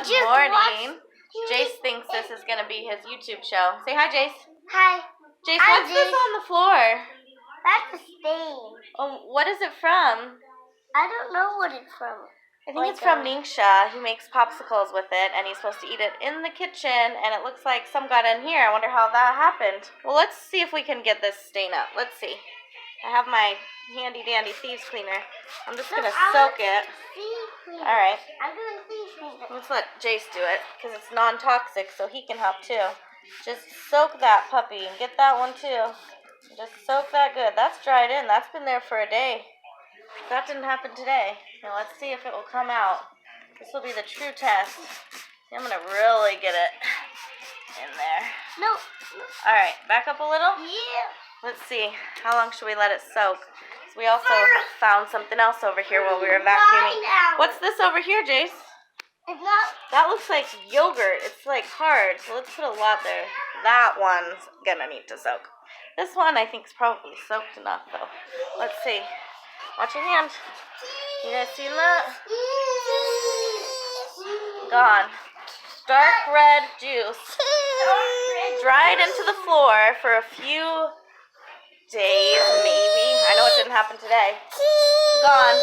Good morning. Jace thinks this is going to be his YouTube show. Say hi, Jace. Hi. Jace, what's this on the floor? That's a stain. Oh, what is it from? I don't know what it's from. I think it's from Ningxia. He makes popsicles with it, and he's supposed to eat it in the kitchen, and it looks like some got in here. I wonder how that happened. Well, let's see if we can get this stain up. Let's see. I have my handy-dandy Thieves cleaner. I'm just going to soak it. All right. I'm doing Thieves cleaner. Let's let Jace do it, because it's non-toxic, so he can help, too. Just soak that puppy, and get that one, too. Just soak that good. That's dried in. That's been there for a day. That didn't happen today. Now let's see if it will come out. This will be the true test. I'm going to really get it in there. No. All right, back up a little. Yeah. Let's see. How long should we let it soak? So we also found something else over here while we were vacuuming. What's this over here, Jace? It's not. That looks like yogurt. It's like hard. So let's put a lot there. That one's going to need to soak. This one I think is probably soaked enough though. Let's see. Watch your hand. You guys see that? Gone. Dark red juice. Dried into the floor for a few days, maybe. I know it didn't happen today. Gone.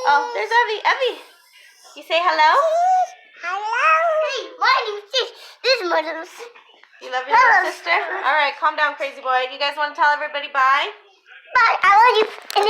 Oh, there's Evie. Evie, you say hello? Hello. Hey, my name's Steve. This is my little sister. You love your little sister? All right, calm down, crazy boy. You guys want to tell everybody bye? Bye. I love you. And